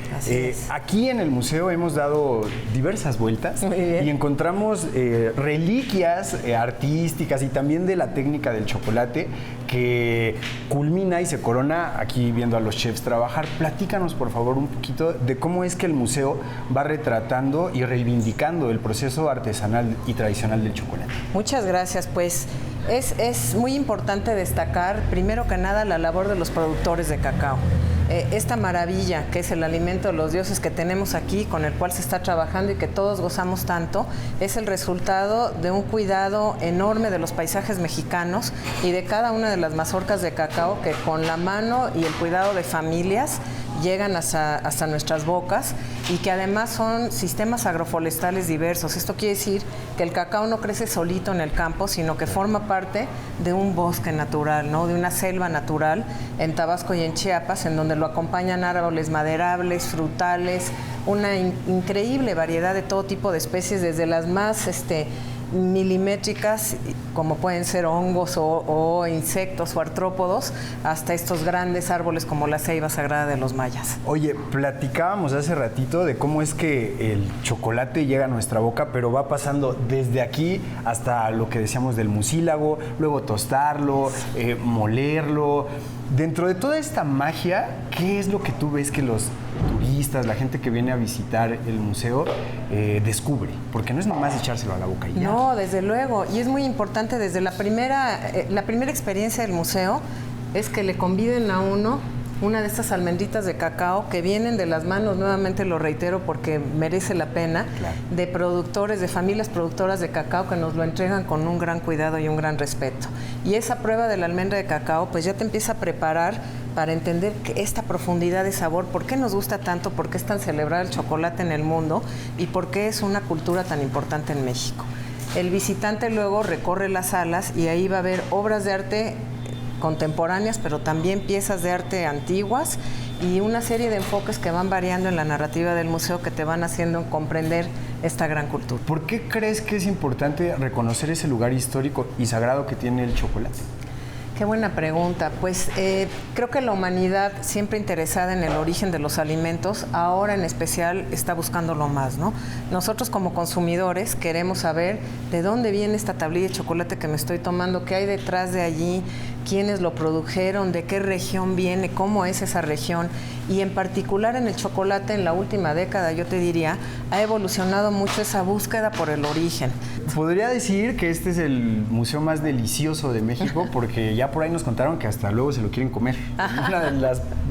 Aquí en el museo hemos dado diversas vueltas y encontramos reliquias artísticas y también de la técnica del chocolate que culmina y se corona aquí viendo a los chefs trabajar. Platícanos, por favor, un poquito de cómo es que el museo va retratando y reivindicando el proceso artesanal y tradicional del chocolate. Muchas gracias, pues es muy importante destacar, primero que nada, la labor de los productores de cacao. Esta maravilla que es el alimento de los dioses que tenemos aquí, con el cual se está trabajando y que todos gozamos tanto, es el resultado de un cuidado enorme de los paisajes mexicanos y de cada una de las mazorcas de cacao que con la mano y el cuidado de familias llegan hasta nuestras bocas y que además son sistemas agroforestales diversos. Esto quiere decir que el cacao no crece solito en el campo, sino que forma parte de un bosque natural, ¿no? De una selva natural en Tabasco y en Chiapas, en donde lo acompañan árboles maderables, frutales, una increíble variedad de todo tipo de especies, desde las más milimétricas, como pueden ser hongos o insectos o artrópodos, hasta estos grandes árboles como la ceiba sagrada de los mayas. Oye, platicábamos hace ratito de cómo es que el chocolate llega a nuestra boca, pero va pasando desde aquí hasta lo que decíamos del mucílago, luego tostarlo, molerlo. Dentro de toda esta magia, ¿qué es lo que tú ves que los turistas, la gente que viene a visitar el museo, descubre? Porque no es nomás echárselo a la boca y ya. No, desde luego. Y es muy importante, desde la primera experiencia del museo, es que le conviden a uno una de estas almendritas de cacao que vienen de las manos, nuevamente lo reitero porque merece la pena, de productores, de familias productoras de cacao que nos lo entregan con un gran cuidado y un gran respeto. Y esa prueba de la almendra de cacao pues ya te empieza a preparar para entender esta profundidad de sabor, por qué nos gusta tanto, por qué es tan celebrado el chocolate en el mundo y por qué es una cultura tan importante en México. El visitante luego recorre las salas y ahí va a ver obras de arte contemporáneas, pero también piezas de arte antiguas y una serie de enfoques que van variando en la narrativa del museo que te van haciendo comprender esta gran cultura. ¿Por qué crees que es importante reconocer ese lugar histórico y sagrado que tiene el chocolate? Qué buena pregunta. Pues creo que la humanidad, siempre interesada en el origen de los alimentos, ahora en especial está buscándolo más, ¿no? Nosotros como consumidores queremos saber de dónde viene esta tablilla de chocolate que me estoy tomando, qué hay detrás de allí, quiénes lo produjeron, de qué región viene, cómo es esa región. Y en particular en el chocolate, en la última década, yo te diría, ha evolucionado mucho esa búsqueda por el origen. Podría decir que este es el museo más delicioso de México, porque ya por ahí nos contaron que hasta luego se lo quieren comer. Una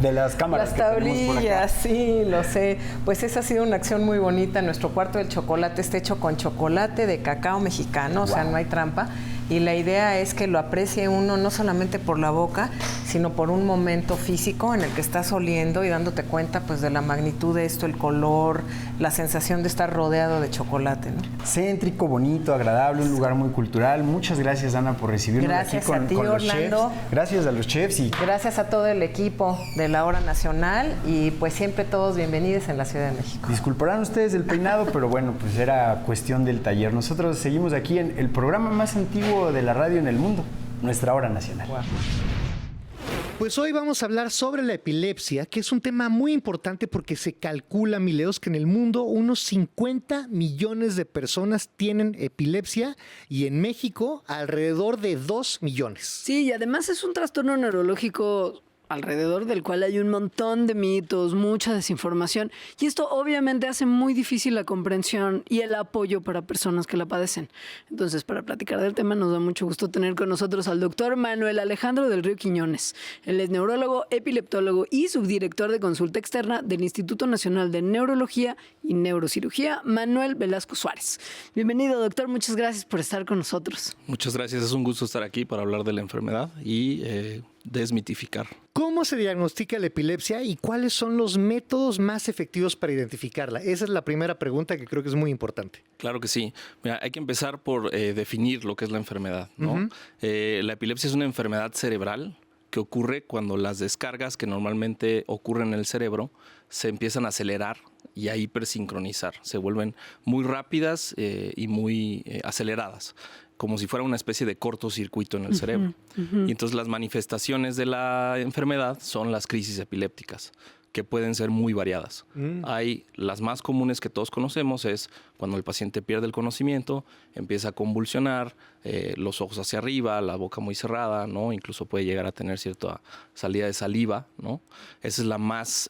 de las cámaras las tablillas, sí, lo sé. Pues esa ha sido una acción muy bonita. Nuestro cuarto del chocolate está hecho con chocolate de cacao mexicano, o sea, no hay trampa. Y la idea es que lo aprecie uno no solamente por la boca, sino por un momento físico en el que estás oliendo y dándote cuenta pues de la magnitud de esto, el color, la sensación de estar rodeado de chocolate, ¿no? Céntrico, bonito, agradable, un lugar muy cultural. Muchas gracias, Ana, por recibirnos gracias aquí con, a ti, con los Orlando. chefs. Gracias a los chefs y gracias a todo el equipo de la Hora Nacional y pues siempre todos bienvenidos en la Ciudad de México. Disculparán ustedes el peinado, pero bueno, pues era cuestión del taller. Nosotros seguimos aquí en el programa más antiguo de la radio en el mundo, nuestra Hora Nacional. Wow. Pues hoy vamos a hablar sobre la epilepsia, que es un tema muy importante porque se calcula, Mileos, que en el mundo unos 50 millones de personas tienen epilepsia y en México alrededor de 2 millones. Sí, y además es un trastorno neurológico alrededor del cual hay un montón de mitos, mucha desinformación, y esto obviamente hace muy difícil la comprensión y el apoyo para personas que la padecen. Entonces, para platicar del tema, nos da mucho gusto tener con nosotros al doctor Manuel Alejandro del Río Quiñones. Él es neurólogo, epileptólogo y subdirector de consulta externa del Instituto Nacional de Neurología y Neurocirugía, Manuel Velasco Suárez. Bienvenido, doctor, muchas gracias por estar con nosotros. Muchas gracias, es un gusto estar aquí para hablar de la enfermedad y desmitificar. ¿Cómo se diagnostica la epilepsia y cuáles son los métodos más efectivos para identificarla? Esa es la primera pregunta que creo que es muy importante. Claro que sí. Mira, hay que empezar por definir lo que es la enfermedad, ¿no? Uh-huh. La epilepsia es una enfermedad cerebral que ocurre cuando las descargas que normalmente ocurren en el cerebro se empiezan a acelerar y a hipersincronizar. Se vuelven muy rápidas y muy aceleradas, como si fuera una especie de cortocircuito en el cerebro. Y entonces las manifestaciones de la enfermedad son las crisis epilépticas, que pueden ser muy variadas. Hay las más comunes que todos conocemos es cuando el paciente pierde el conocimiento, empieza a convulsionar, los ojos hacia arriba, la boca muy cerrada, ¿no? Incluso puede llegar a tener cierta salida de saliva, ¿no? Esa es la más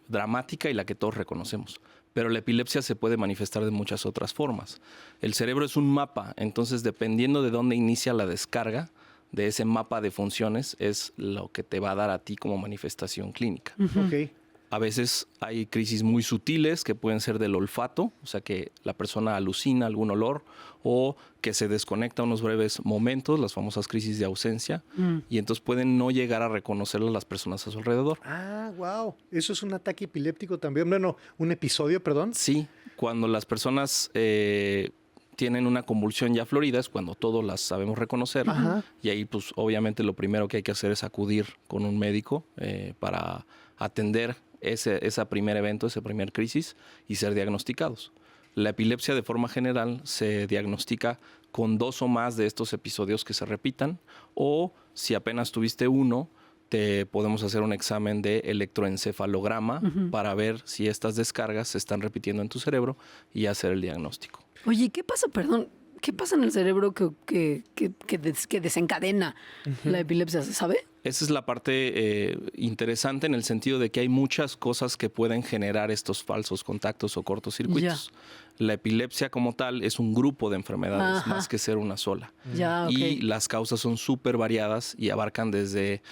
dramática y la que todos reconocemos. Pero la epilepsia se puede manifestar de muchas otras formas. El cerebro es un mapa, entonces dependiendo de dónde inicia la descarga de ese mapa de funciones es lo que te va a dar a ti como manifestación clínica. Okay. A veces hay crisis muy sutiles que pueden ser del olfato, o sea que la persona alucina algún olor o que se desconecta unos breves momentos, las famosas crisis de ausencia, y entonces pueden no llegar a reconocer a las personas a su alrededor. Ah, wow. ¿Eso es un ataque epiléptico también? Bueno, un episodio, perdón. Sí, cuando las personas tienen una convulsión ya florida es cuando todos las sabemos reconocer. Ajá. Y ahí pues obviamente lo primero que hay que hacer es acudir con un médico para atender ese primer evento, esa primer crisis y ser diagnosticados. La epilepsia de forma general se diagnostica con 2 o más de estos episodios que se repitan o si apenas tuviste uno, te podemos hacer un examen de electroencefalograma para ver si estas descargas se están repitiendo en tu cerebro y hacer el diagnóstico. Oye, ¿qué pasa, ¿qué pasa en el cerebro que desencadena la epilepsia? ¿Se sabe? Esa es la parte interesante en el sentido de que hay muchas cosas que pueden generar estos falsos contactos o cortocircuitos. La epilepsia como tal es un grupo de enfermedades, más que ser una sola. Y las causas son súper variadas y abarcan desde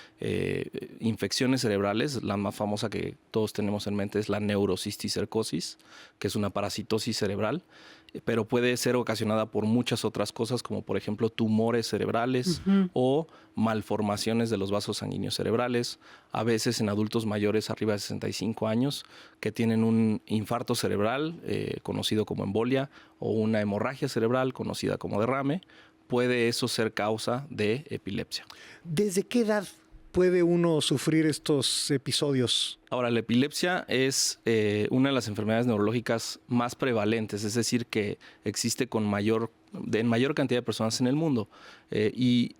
infecciones cerebrales. La más famosa que todos tenemos en mente es la neurocisticercosis, que es una parasitosis cerebral, pero puede ser ocasionada por muchas otras cosas, como por ejemplo tumores cerebrales o malformaciones de los vasos sanguíneos cerebrales, a veces en adultos mayores arriba de 65 años que tienen un infarto cerebral conocido como embolia o una hemorragia cerebral conocida como derrame. Puede eso ser causa de epilepsia. ¿Desde qué edad puede uno sufrir estos episodios? Ahora, la epilepsia es una de las enfermedades neurológicas más prevalentes, es decir, que existe en mayor cantidad de personas en el mundo. Y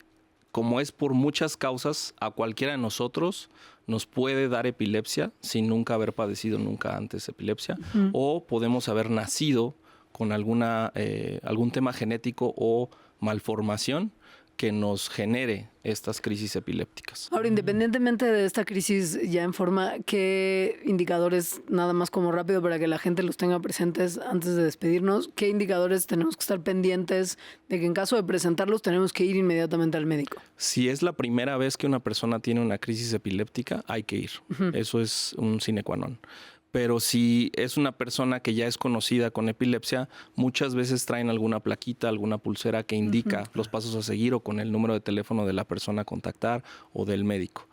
como es por muchas causas, a cualquiera de nosotros nos puede dar epilepsia sin nunca haber padecido nunca antes epilepsia, o podemos haber nacido con algún tema genético o malformación que nos genere estas crisis epilépticas. Ahora, independientemente de esta crisis ya en forma, ¿qué indicadores, nada más como rápido para que la gente los tenga presentes antes de despedirnos, qué indicadores tenemos que estar pendientes de que en caso de presentarlos tenemos que ir inmediatamente al médico? Si es la primera vez que una persona tiene una crisis epiléptica, hay que ir. Eso es un sine qua non. Pero si es una persona que ya es conocida con epilepsia, muchas veces traen alguna plaquita, alguna pulsera que indica los pasos a seguir o con el número de teléfono de la persona a contactar o del médico.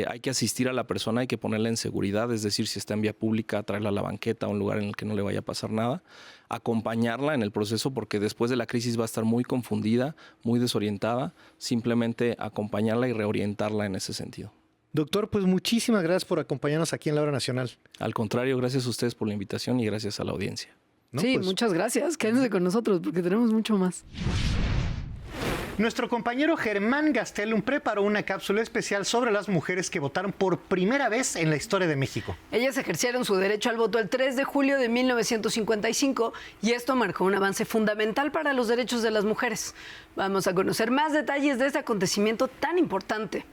Hay que asistir a la persona, hay que ponerla en seguridad, es decir, si está en vía pública, traerla a la banqueta, a un lugar en el que no le vaya a pasar nada, acompañarla en el proceso porque después de la crisis va a estar muy confundida, muy desorientada, simplemente acompañarla y reorientarla en ese sentido. Doctor, pues muchísimas gracias por acompañarnos aquí en La Hora Nacional. Al contrario, gracias a ustedes por la invitación y gracias a la audiencia. Sí, muchas gracias. Quédense con nosotros porque tenemos mucho más. Nuestro compañero Germán Gastelum preparó una cápsula especial sobre las mujeres que votaron por primera vez en la historia de México. Ellas ejercieron su derecho al voto el 3 de julio de 1955 y esto marcó un avance fundamental para los derechos de las mujeres. Vamos a conocer más detalles de este acontecimiento tan importante.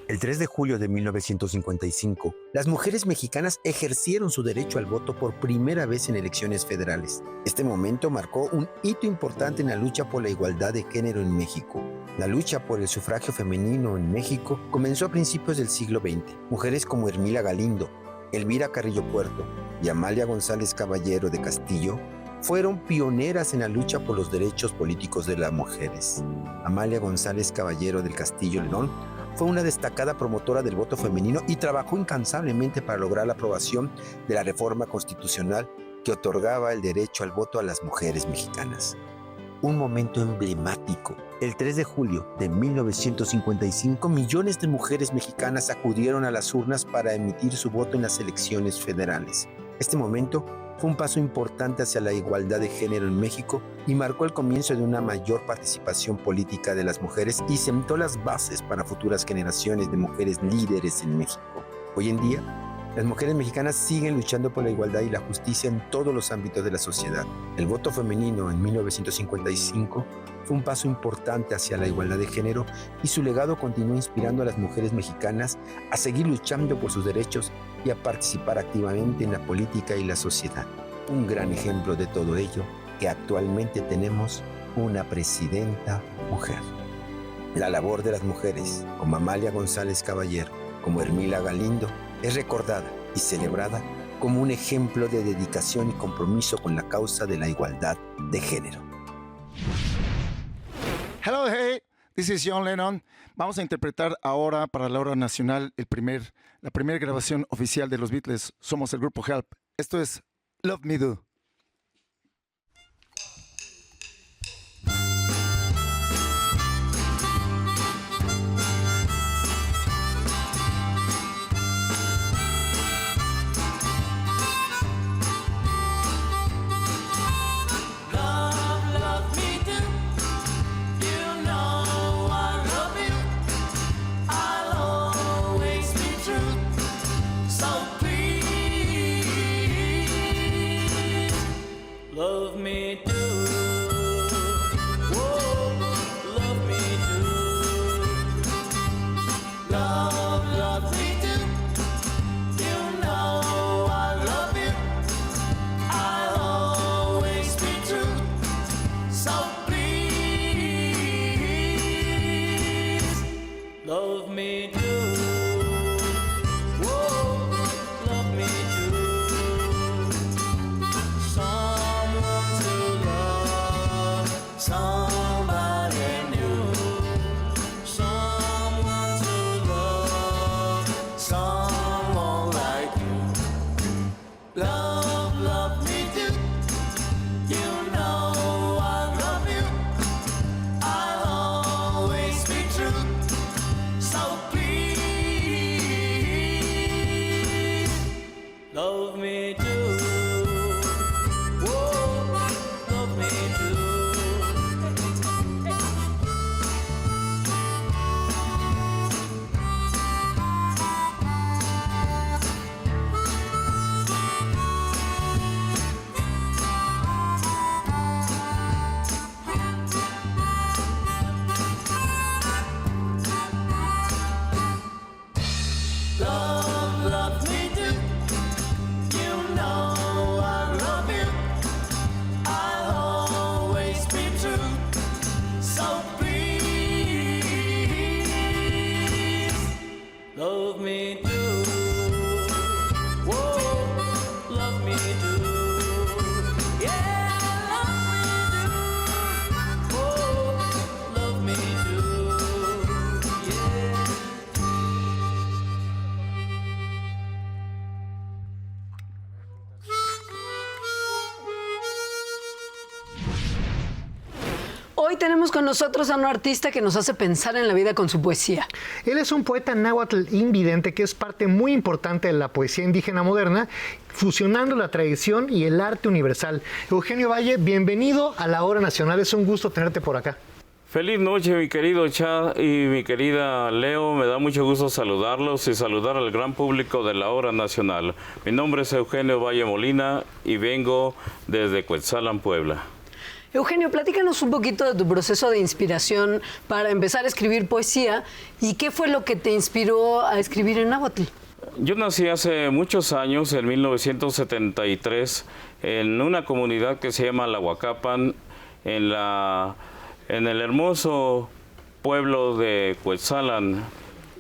El 3 de julio de 1955, las mujeres mexicanas ejercieron su derecho al voto por primera vez en elecciones federales. Este momento marcó un hito importante en la lucha por la igualdad de género en México. La lucha por el sufragio femenino en México comenzó a principios del siglo XX. Mujeres como Hermila Galindo, Elvira Carrillo Puerto y Amalia González Caballero de Castillo fueron pioneras en la lucha por los derechos políticos de las mujeres. Amalia González Caballero del Castillo León fue una destacada promotora del voto femenino y trabajó incansablemente para lograr la aprobación de la reforma constitucional que otorgaba el derecho al voto a las mujeres mexicanas. Un momento emblemático. El 3 de julio de 1955, millones de mujeres mexicanas acudieron a las urnas para emitir su voto en las elecciones federales. Este momento fue un paso importante hacia la igualdad de género en México y marcó el comienzo de una mayor participación política de las mujeres y sentó las bases para futuras generaciones de mujeres líderes en México. Hoy en día, las mujeres mexicanas siguen luchando por la igualdad y la justicia en todos los ámbitos de la sociedad. El voto femenino en 1955 fue un paso importante hacia la igualdad de género y su legado continúa inspirando a las mujeres mexicanas a seguir luchando por sus derechos y a participar activamente en la política y la sociedad. Un gran ejemplo de todo ello, que actualmente tenemos una presidenta mujer. La labor de las mujeres, como Amalia González Caballero, como Hermila Galindo, es recordada y celebrada como un ejemplo de dedicación y compromiso con la causa de la igualdad de género. Hello, hey, this is John Lennon. Vamos a interpretar ahora para la Hora Nacional la primera grabación oficial de los Beatles. Somos el grupo Help. Esto es Love Me Do. Love me do, whoa, love me do. Hoy tenemos con nosotros a un artista que nos hace pensar en la vida con su poesía. Él es un poeta náhuatl invidente que es parte muy importante de la poesía indígena moderna, fusionando la tradición y el arte universal. Eugenio Valle, bienvenido a La Hora Nacional. Es un gusto tenerte por acá. Feliz noche, mi querido Chad y mi querida Leo. Me da mucho gusto saludarlos y saludar al gran público de La Hora Nacional. Mi nombre es Eugenio Valle Molina y vengo desde Cuetzalan, Puebla. Eugenio, platícanos un poquito de tu proceso de inspiración para empezar a escribir poesía y qué fue lo que te inspiró a escribir en náhuatl. Yo nací hace muchos años, en 1973, en una comunidad que se llama Lahuacapan, en el hermoso pueblo de Cuetzalan,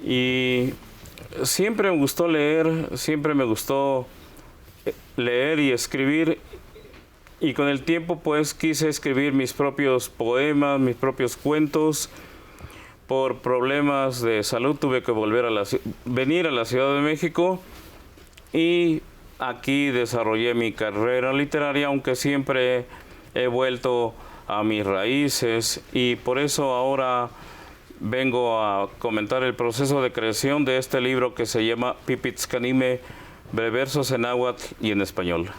y siempre me gustó leer, y escribir, y con el tiempo pues quise escribir mis propios poemas, mis propios cuentos. Por problemas de salud tuve que venir a la Ciudad de México y aquí desarrollé mi carrera literaria, aunque siempre he vuelto a mis raíces, y por eso ahora vengo a comentar el proceso de creación de este libro que se llama Pipitzcanime, versos en náhuatl y en español.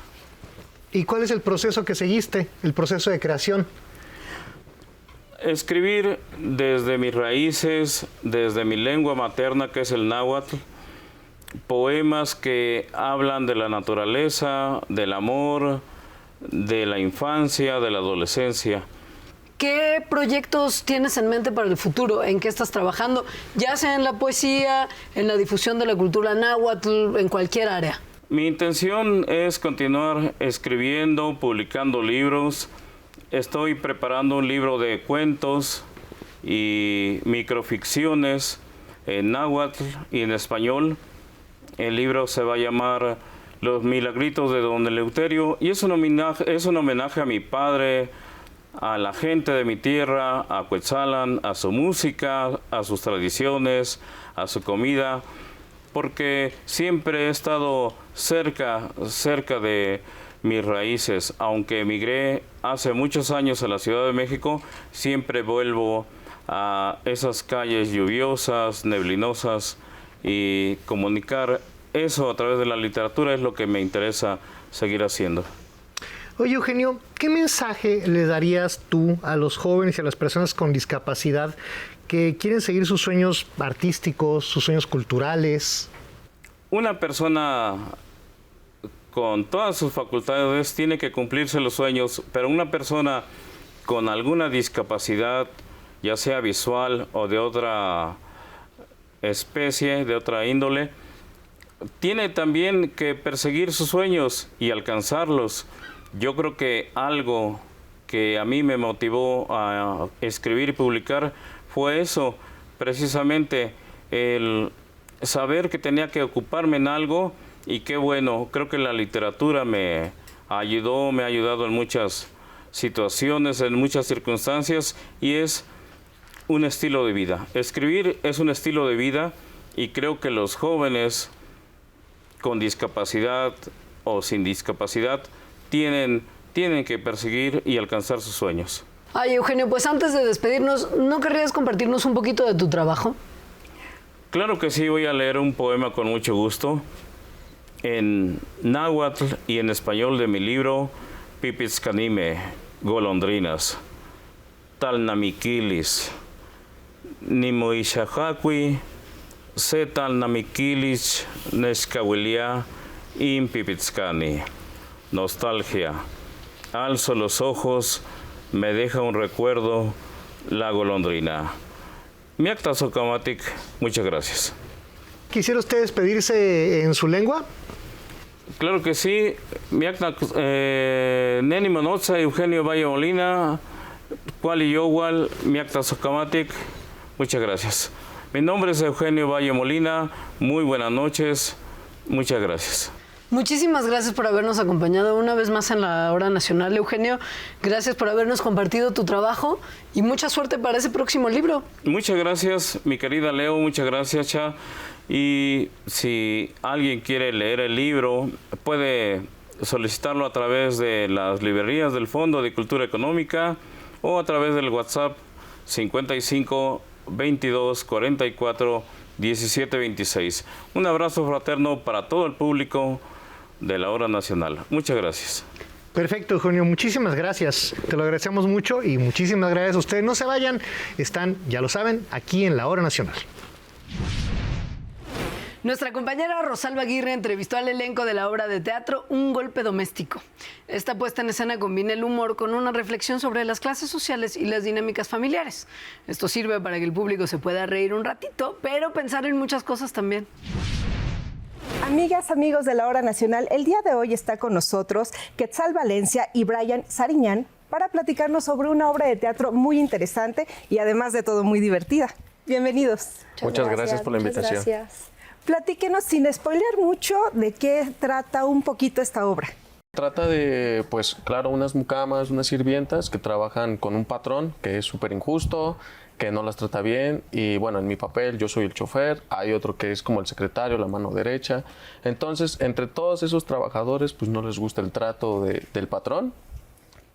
¿Y cuál es el proceso que seguiste, el proceso de creación? Escribir desde mis raíces, desde mi lengua materna, que es el náhuatl, poemas que hablan de la naturaleza, del amor, de la infancia, de la adolescencia. ¿Qué proyectos tienes en mente para el futuro? ¿En qué estás trabajando? Ya sea en la poesía, en la difusión de la cultura náhuatl, en cualquier área. Mi intención es continuar escribiendo, publicando libros. Estoy preparando un libro de cuentos y microficciones en náhuatl y en español. El libro se va a llamar Los Milagritos de Don Eleuterio, y es un homenaje a mi padre, a la gente de mi tierra, a Cuetzalan, a su música, a sus tradiciones, a su comida, porque siempre he estado cerca de mis raíces. Aunque emigré hace muchos años a la Ciudad de México, siempre vuelvo a esas calles lluviosas, neblinosas, y comunicar eso a través de la literatura es lo que me interesa seguir haciendo. Oye, Eugenio, ¿qué mensaje le darías tú a los jóvenes y a las personas con discapacidad que quieren seguir sus sueños artísticos, sus sueños culturales? Una persona con todas sus facultades tiene que cumplirse los sueños, pero una persona con alguna discapacidad, ya sea visual o de otra especie, de otra índole, tiene también que perseguir sus sueños y alcanzarlos. Yo creo que algo que a mí me motivó a escribir y publicar fue eso, precisamente el saber que tenía que ocuparme en algo, y qué bueno, creo que la literatura me ha ayudado en muchas situaciones, en muchas circunstancias, y es un estilo de vida. Escribir es un estilo de vida, y creo que los jóvenes con discapacidad o sin discapacidad tienen que perseguir y alcanzar sus sueños. Ay, Eugenio, pues antes de despedirnos, ¿no querrías compartirnos un poquito de tu trabajo? Claro que sí, voy a leer un poema con mucho gusto en náhuatl y en español de mi libro Pipitzcanime, golondrinas, talnamiquilis, nimoixajaqui, se talnamiquilis, nescahuilia, in Pipitzcani. Nostalgia. Alzo los ojos, me deja un recuerdo, la golondrina. Miacta Socamatic, muchas gracias. ¿Quisiera usted despedirse en su lengua? Claro que sí. Miacta Neni Monotza, Eugenio Valle Molina, Cuali Yowal, Miacta Socamatic, muchas gracias. Mi nombre es Eugenio Valle Molina, muy buenas noches, muchas gracias. Muchísimas gracias por habernos acompañado una vez más en La Hora Nacional, Eugenio. Gracias por habernos compartido tu trabajo y mucha suerte para ese próximo libro. Muchas gracias, mi querida Leo, muchas gracias, Cha. Y si alguien quiere leer el libro, puede solicitarlo a través de las librerías del Fondo de Cultura Económica o a través del WhatsApp 55 22 44 17 26. Un abrazo fraterno para todo el público de la Hora Nacional. Muchas gracias. Perfecto, Eugenio, muchísimas gracias. Te lo agradecemos mucho y muchísimas gracias a ustedes. No se vayan, están, ya lo saben, aquí en la Hora Nacional. Nuestra compañera Rosalba Aguirre entrevistó al elenco de la obra de teatro Un golpe doméstico. Esta puesta en escena combina el humor con una reflexión sobre las clases sociales y las dinámicas familiares. Esto sirve para que el público se pueda reír un ratito, pero pensar en muchas cosas también. Amigas, amigos de la Hora Nacional, el día de hoy está con nosotros Quetzal Valencia y Brian Sariñán para platicarnos sobre una obra de teatro muy interesante y además de todo muy divertida. Bienvenidos. Muchas gracias por la invitación. Gracias. Platíquenos sin spoilear mucho de qué trata un poquito esta obra. Trata de, pues claro, unas mucamas, unas sirvientas que trabajan con un patrón que es súper injusto, que no las trata bien y bueno, en mi papel yo soy el chofer, hay otro que es como el secretario, la mano derecha. Entonces, entre todos esos trabajadores, pues no les gusta el trato del patrón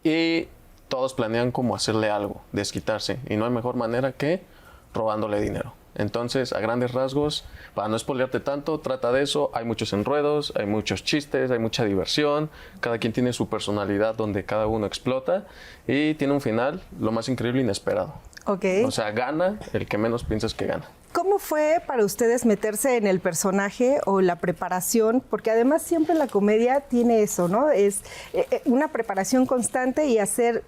y todos planean como hacerle algo, desquitarse y no hay mejor manera que robándole dinero. Entonces, a grandes rasgos, para no spoilearte tanto, trata de eso. Hay muchos enredos, hay muchos chistes, hay mucha diversión. Cada quien tiene su personalidad donde cada uno explota y tiene un final, lo más increíble, inesperado. Okay. O sea, gana el que menos piensas que gana. ¿Cómo fue para ustedes meterse en el personaje o la preparación? Porque además siempre la comedia tiene eso, ¿no? Es una preparación constante y hacer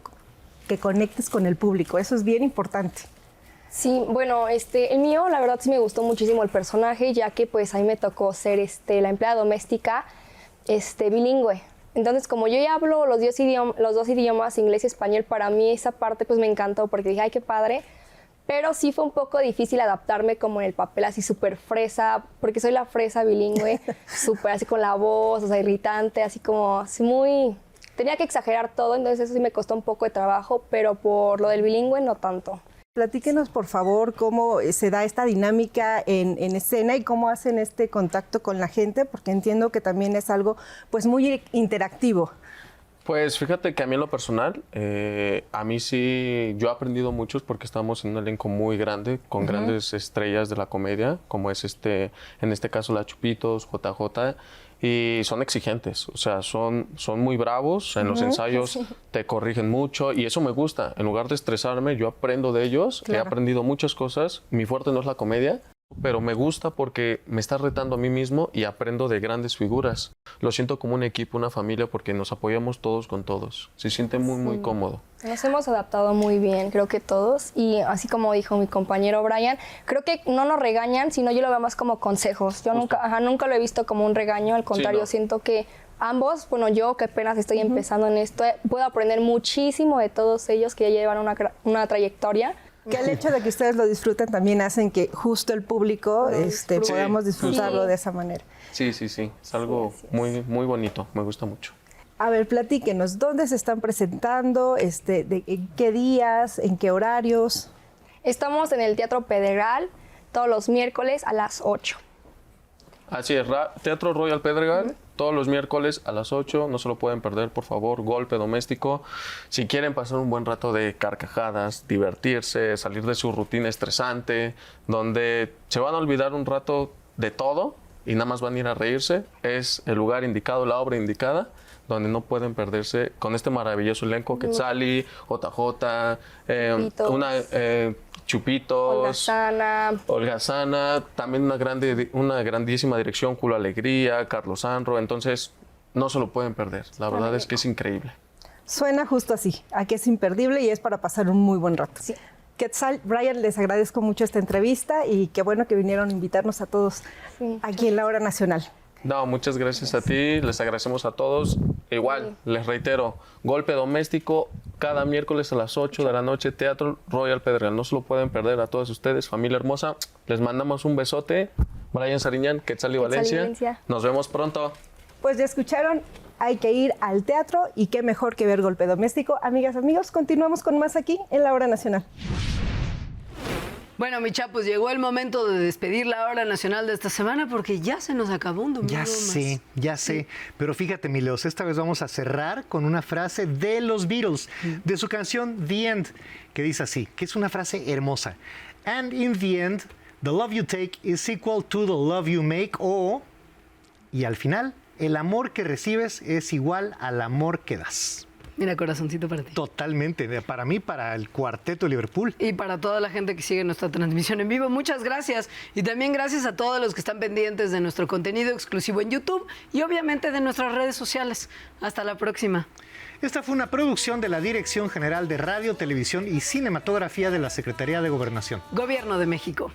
que conectes con el público. Eso es bien importante. Sí, bueno, el mío, la verdad sí me gustó muchísimo el personaje, ya que pues a mí me tocó ser la empleada doméstica bilingüe. Entonces, como yo ya hablo los dos idiomas, inglés y español, para mí esa parte pues me encantó porque dije, ay, qué padre. Pero sí fue un poco difícil adaptarme como en el papel así súper fresa, porque soy la fresa bilingüe, súper así con la voz, o sea, irritante, así como así muy... Tenía que exagerar todo, entonces eso sí me costó un poco de trabajo, pero por lo del bilingüe no tanto. Platíquenos, por favor, cómo se da esta dinámica en escena y cómo hacen este contacto con la gente, porque entiendo que también es algo pues muy interactivo. Pues fíjate que a mí en lo personal, a mí sí, yo he aprendido mucho porque estamos en un elenco muy grande, con grandes estrellas de la comedia, como es en este caso la Chupitos, JJ, y son exigentes, o sea, son muy bravos, en los ensayos te corrigen mucho y eso me gusta. En lugar de estresarme, yo aprendo de ellos, he aprendido muchas cosas, mi fuerte no es la comedia, pero me gusta porque me está retando a mí mismo y aprendo de grandes figuras. Lo siento como un equipo, una familia, porque nos apoyamos todos con todos. Se siente muy cómodo. Nos hemos adaptado muy bien, creo que todos. Y así como dijo mi compañero Brian, creo que no nos regañan, sino yo lo veo más como consejos. Yo nunca lo he visto como un regaño, al contrario, sí, no. Siento que ambos, bueno, yo que apenas estoy empezando en esto, puedo aprender muchísimo de todos ellos que ya llevan una trayectoria. Que el hecho de que ustedes lo disfruten también hacen que justo el público podamos disfrutarlo de esa manera. Sí, es algo muy bonito, me gusta mucho. A ver, platíquenos, ¿dónde se están presentando? ¿En qué días? ¿En qué horarios? Estamos en el Teatro Pedregal todos los miércoles a las 8. Así es, Teatro Royal Pedregal, todos los miércoles a las 8, no se lo pueden perder, por favor, Golpe Doméstico. Si quieren pasar un buen rato de carcajadas, divertirse, salir de su rutina estresante, donde se van a olvidar un rato de todo y nada más van a ir a reírse, es el lugar indicado, la obra indicada, donde no pueden perderse con este maravilloso elenco, Quetzali, JJ, Chupitos, Olga Sana, también una grandísima dirección, Julio Alegría, Carlos Anro, entonces no se lo pueden perder, la verdad es que es increíble. Suena justo así, a que es imperdible y es para pasar un muy buen rato. Sí. Quetzal, Brian, les agradezco mucho esta entrevista y qué bueno que vinieron a invitarnos a todos aquí en la Hora Nacional. No, muchas gracias a ti, les agradecemos a todos. Igual, les reitero, Golpe Doméstico, cada miércoles a las 8 de la noche, Teatro Royal Pedregal. No se lo pueden perder a todos ustedes, familia hermosa. Les mandamos un besote. Brian Sariñán, Quetzal y Valencia. Nos vemos pronto. Pues ya escucharon, hay que ir al teatro y qué mejor que ver Golpe Doméstico. Amigas, amigos, continuamos con más aquí en la Hora Nacional. Bueno, mi chapos, llegó el momento de despedir la hora nacional de esta semana porque ya se nos acabó un domingo Ya más. sé. Pero fíjate, mi Leos, esta vez vamos a cerrar con una frase de los Beatles, de su canción The End, que dice así, que es una frase hermosa. And in the end, the love you take is equal to the love you make, y al final, el amor que recibes es igual al amor que das. Mira, corazoncito para ti. Totalmente. Para mí, para el Cuarteto de Liverpool. Y para toda la gente que sigue nuestra transmisión en vivo, muchas gracias. Y también gracias a todos los que están pendientes de nuestro contenido exclusivo en YouTube y obviamente de nuestras redes sociales. Hasta la próxima. Esta fue una producción de la Dirección General de Radio, Televisión y Cinematografía de la Secretaría de Gobernación. Gobierno de México.